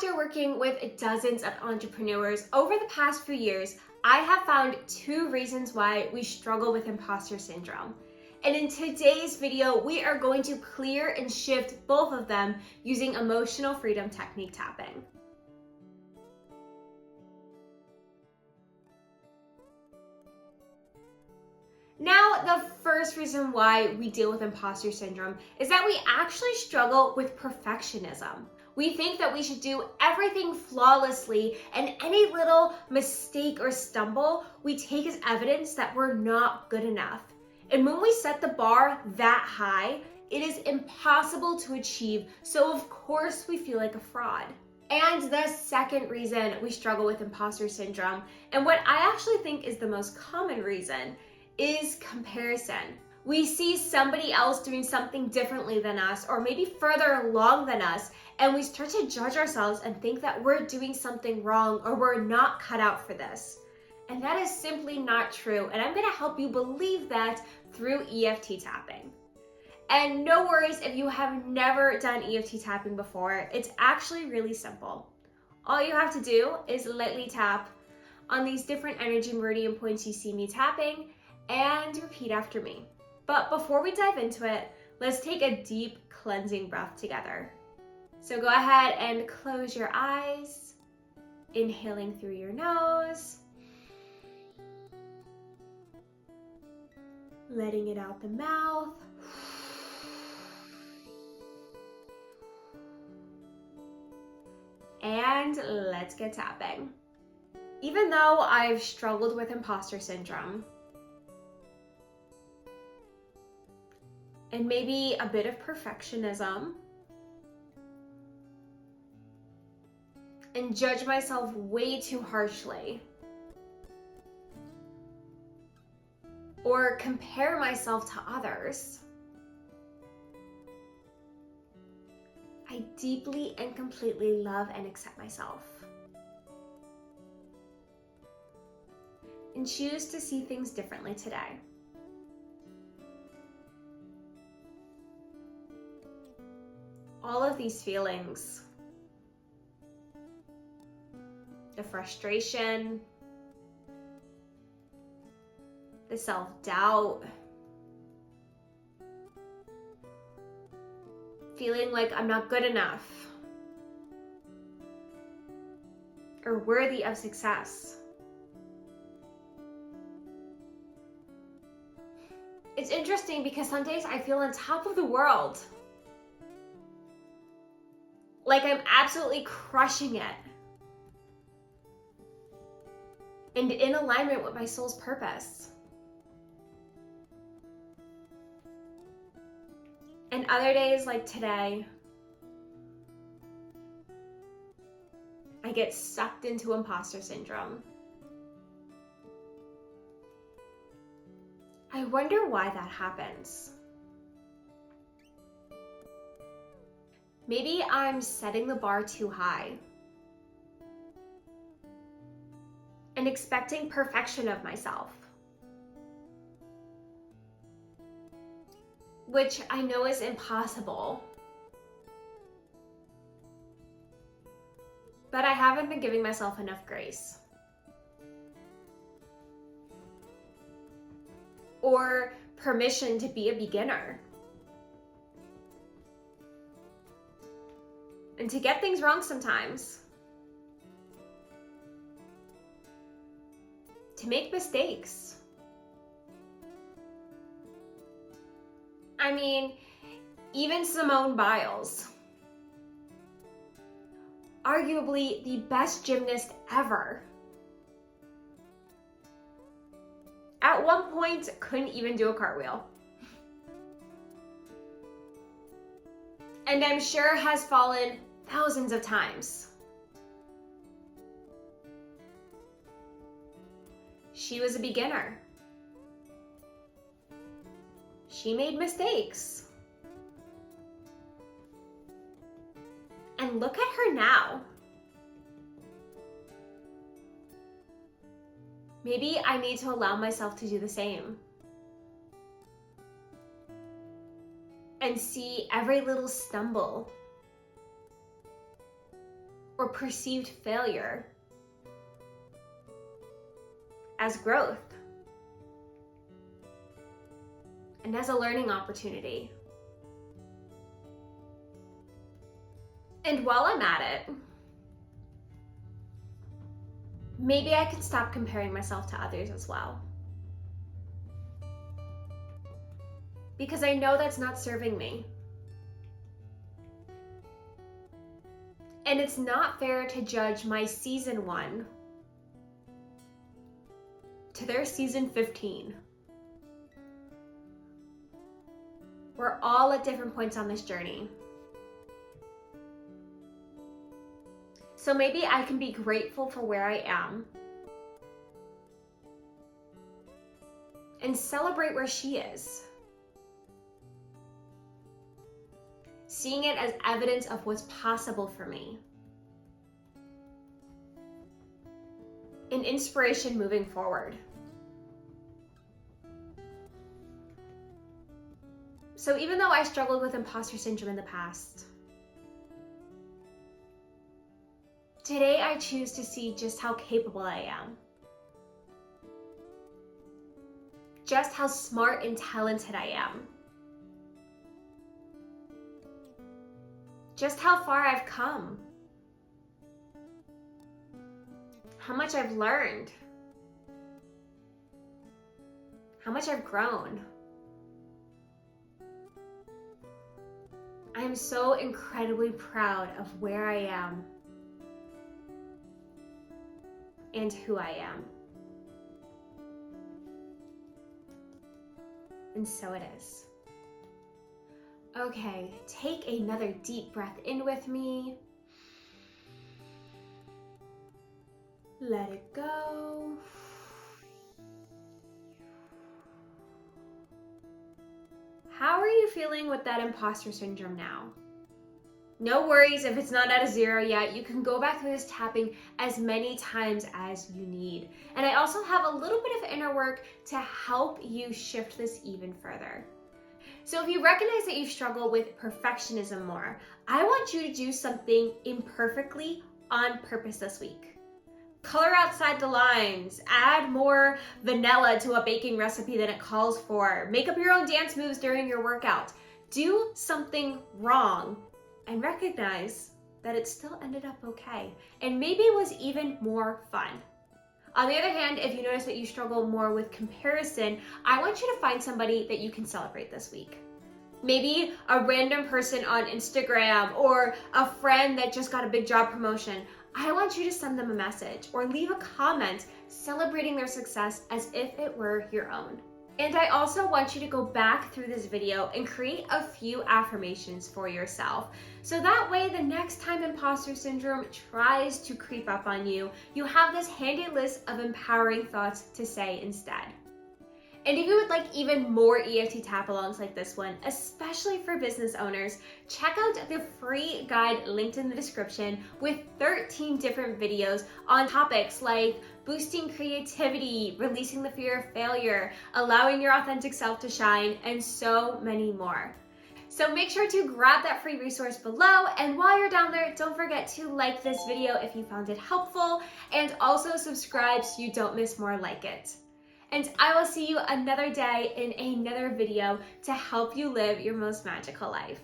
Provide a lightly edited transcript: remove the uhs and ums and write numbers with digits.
After working with dozens of entrepreneurs over the past few years, I have found 2 reasons why we struggle with imposter syndrome. And in today's video, we are going to clear and shift both of them using emotional freedom technique tapping. Now, the first reason why we deal with imposter syndrome is that we actually struggle with perfectionism. We think that we should do everything flawlessly, and any little mistake or stumble we take as evidence that we're not good enough. And when we set the bar that high, it is impossible to achieve, so of course we feel like a fraud. And the second reason we struggle with imposter syndrome, and what I actually think is the most common reason, is comparison. We see somebody else doing something differently than us, or maybe further along than us, and we start to judge ourselves and think that we're doing something wrong or we're not cut out for this. And that is simply not true, and I'm gonna help you believe that through EFT tapping. And no worries if you have never done EFT tapping before, it's actually really simple. All you have to do is lightly tap on these different energy meridian points you see me tapping, and repeat after me. But before we dive into it, let's take a deep cleansing breath together. So go ahead and close your eyes, inhaling through your nose, letting it out the mouth. And let's get tapping. Even though I've struggled with imposter syndrome, and maybe a bit of perfectionism, and judge myself way too harshly, or compare myself to others, I deeply and completely love and accept myself, and choose to see things differently today. All of these feelings, the frustration, the self-doubt, feeling like I'm not good enough or worthy of success. It's interesting because some days I feel on top of the world, like I'm absolutely crushing it and in alignment with my soul's purpose. And other days like today, I get sucked into imposter syndrome. I wonder why that happens. Maybe I'm setting the bar too high and expecting perfection of myself, which I know is impossible. But I haven't been giving myself enough grace, or permission to be a beginner, and to get things wrong sometimes, to make mistakes. I mean, even Simone Biles, arguably the best gymnast ever, at one point couldn't even do a cartwheel. And I'm sure has fallen thousands of times. She was a beginner. She made mistakes. And look at her now. Maybe I need to allow myself to do the same. And see every little stumble or perceived failure as growth and as a learning opportunity. And while I'm at it, maybe I can stop comparing myself to others as well. Because I know that's not serving me. And it's not fair to judge my season 1 to their season 15. We're all at different points on this journey. So maybe I can be grateful for where I am and celebrate where she is, seeing it as evidence of what's possible for me, an inspiration moving forward. So even though I struggled with imposter syndrome in the past, today I choose to see just how capable I am, just how smart and talented I am, just how far I've come, how much I've learned, how much I've grown. I am so incredibly proud of where I am and who I am. And so it is. Okay, take another deep breath in with me. Let it go. How are you feeling with that imposter syndrome now? No worries if it's not at a 0 yet. You can go back through this tapping as many times as you need. And I also have a little bit of inner work to help you shift this even further. So if you recognize that you struggle with perfectionism more, I want you to do something imperfectly on purpose this week. Color outside the lines, add more vanilla to a baking recipe than it calls for, make up your own dance moves during your workout. Do something wrong and recognize that it still ended up okay, and maybe it was even more fun. On the other hand, if you notice that you struggle more with comparison, I want you to find somebody that you can celebrate this week. Maybe a random person on Instagram or a friend that just got a big job promotion. I want you to send them a message or leave a comment celebrating their success as if it were your own. And I also want you to go back through this video and create a few affirmations for yourself. So that way, the next time imposter syndrome tries to creep up on you, you have this handy list of empowering thoughts to say instead. And if you would like even more EFT tap-alongs like this one, especially for business owners, check out the free guide linked in the description with 13 different videos on topics like boosting creativity, releasing the fear of failure, allowing your authentic self to shine, and so many more. So make sure to grab that free resource below, and while you're down there, don't forget to like this video if you found it helpful, and also subscribe so you don't miss more like it. And I will see you another day in another video to help you live your most magical life.